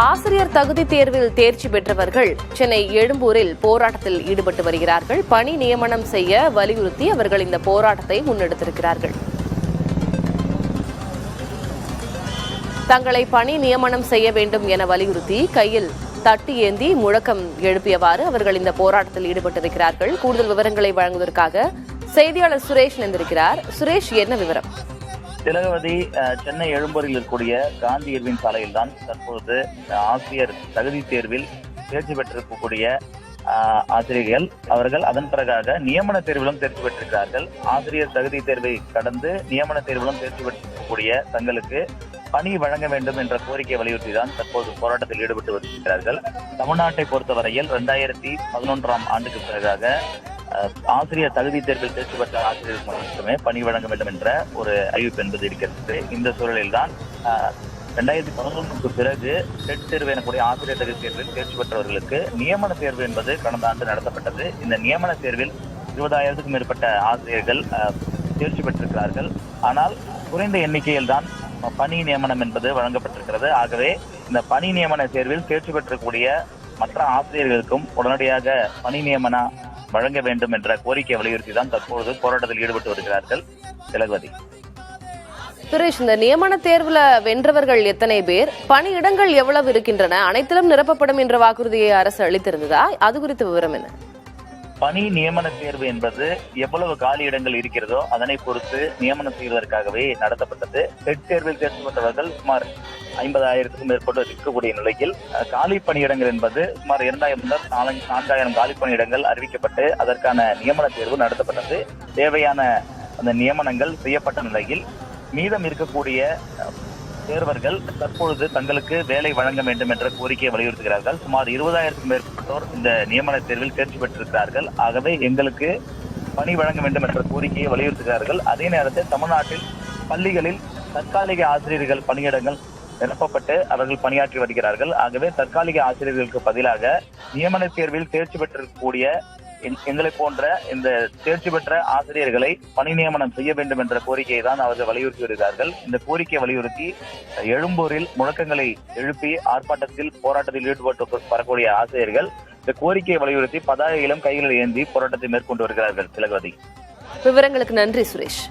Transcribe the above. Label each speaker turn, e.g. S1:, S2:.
S1: ஆசிரியர் தகுதி தேர்வில் தேர்ச்சி பெற்றவர்கள் சென்னை எழும்பூரில் போராட்டத்தில் ஈடுபட்டு வருகிறார்கள். பணி நியமனம் செய்ய வலியுறுத்தி அவர்கள் இந்த போராட்டத்தை முன்னெடுத்திருக்கிறார்கள். தங்களை பணி நியமனம் செய்ய வேண்டும் என வலியுறுத்தி கையில் தட்டி ஏந்தி முழக்கம் எழுப்பியவாறு அவர்கள் இந்த போராட்டத்தில் ஈடுபட்டிருக்கிறார்கள். கூடுதல் விவரங்களை வழங்குவதற்காக செய்தியாளர் சுரேஷ் இணைந்திருக்கிறார். சுரேஷ், என்ன விவரம்?
S2: திலகவதி, சென்னை எழும்பூரில் இருக்கக்கூடிய காந்தி இர்வின் சாலையில் தான் தற்போது ஆசிரியர் தகுதி தேர்வில் தேர்ச்சி பெற்றிருக்கக்கூடிய ஆசிரியர்கள் அவர்கள் அதன் பிறகாக நியமன தேர்விலும் தேர்ச்சி பெற்றிருக்கிறார்கள். ஆசிரியர் தகுதி தேர்வை கடந்து நியமன தேர்விலும் தேர்ச்சி பெற்றிருக்கக்கூடிய தங்களுக்கு பணி வழங்க வேண்டும் என்ற கோரிக்கை வலியுறுத்தி தான் தற்போது போராட்டத்தில் ஈடுபட்டு வருகிறார்கள். தமிழ்நாட்டை பொறுத்தவரையில் 2011ஆம் ஆண்டுக்கு பிறகாக ஆசிரியர் தகுதி தேர்வில் தேர்ச்சி பெற்ற ஆசிரியர்களுக்கு மட்டுமே பணி வழங்க வேண்டும் என்ற ஒரு அறிவிப்பு என்பது இருக்கிறது. இந்த சூழலில் தான் 2011க்கு பிறகு டெட் தேர்வு எனக்கூடிய ஆசிரியர் தகுதி தேர்வில் தேர்ச்சி பெற்றவர்களுக்கு நியமன தேர்வு என்பது கடந்த ஆண்டு நடத்தப்பட்டது. இந்த நியமன தேர்வில் 20,000க்கும் மேற்பட்ட ஆசிரியர்கள் தேர்ச்சி பெற்றிருக்கிறார்கள். ஆனால் குறைந்த எண்ணிக்கையில் தான் பணி நியமனம் என்பது வழங்கப்பட்டிருக்கிறது. ஆகவே இந்த பணி நியமன தேர்வில் தேர்ச்சி பெற்றக்கூடிய மற்ற ஆசிரியர்களுக்கும் உடனடியாக பணி நியமன வழங்க வேண்டும் என்ற கோரிக்கை வலியுறுத்தி தான் தற்பொழுது போராட்டத்தில் ஈடுபட்டு வருகிறார்கள். திலகவதி,
S1: சுரேஷ், இந்த நியமன தேர்வுல வென்றவர்கள் எத்தனை பேர், பணியிடங்கள் எவ்வளவு இருக்கின்றன, அனைத்திலும் நிரப்பப்படும் என்ற வாக்குறுதியை அரசு அளித்திருந்ததா? அது குறித்த விவரம் என்ன?
S2: பணி நியமன தேர்வு என்பது எவ்வளவு காலி இடங்கள் இருக்கிறதோ அதனை பொறுத்து நியமனம் செய்வதற்காகவே நடத்தப்பட்டது. டெட் தேர்வில் தேர்ச்சி பெற்றவர்கள் சுமார் 50,000க்கும் மேற்பட்டு இருக்கக்கூடிய நிலையில் காலி பணியிடங்கள் என்பது சுமார் 2,000 முதல் 4,000 காலி பணியிடங்கள் அறிவிக்கப்பட்டு அதற்கான நியமன தேர்வு நடத்தப்பட்டது. தேவையான அந்த நியமனங்கள் செய்யப்பட்ட நிலையில் மீதம் இருக்கக்கூடிய தேர்வர்கள் தற்பொழுது தங்களுக்கு வேலை வழங்க வேண்டும் என்ற கோரிக்கையை வலியுறுத்துகிறார்கள். சுமார் 20,000க்கும் மேற்பட்டோர் இந்த நியமன தேர்வில் தேர்ச்சி பெற்றிருக்கிறார்கள். ஆகவே எங்களுக்கு பணி வழங்க வேண்டும் என்ற கோரிக்கையை வலியுறுத்துகிறார்கள். அதே நேரத்தில் தமிழ்நாட்டில் பள்ளிகளில் தற்காலிக ஆசிரியர்கள் பணியிடங்கள் நிரப்பப்பட்டு அவர்கள் பணியாற்றி வருகிறார்கள். ஆகவே தற்காலிக ஆசிரியர்களுக்கு பதிலாக நியமன தேர்வில் தேர்ச்சி பெற்றிருக்கக்கூடிய எங்களை போன்ற இந்த தேர்ச்சி பெற்ற ஆசிரியர்களை பணி நியமனம் செய்ய வேண்டும் என்ற கோரிக்கையை தான் அவர்கள் வலியுறுத்தி வருகிறார்கள். இந்த கோரிக்கையை வலியுறுத்தி எழும்பூரில் முழக்கங்களை எழுப்பி ஆர்ப்பாட்டத்தில் போராட்டத்தில் ஈடுபட்டு வரக்கூடிய ஆசிரியர்கள் இந்த கோரிக்கையை வலியுறுத்தி பதாகையிலும் கைகளில் ஏந்தி போராட்டத்தை மேற்கொண்டு வருகிறார்கள். திலகவதி,
S1: விவரங்களுக்கு நன்றி சுரேஷ்.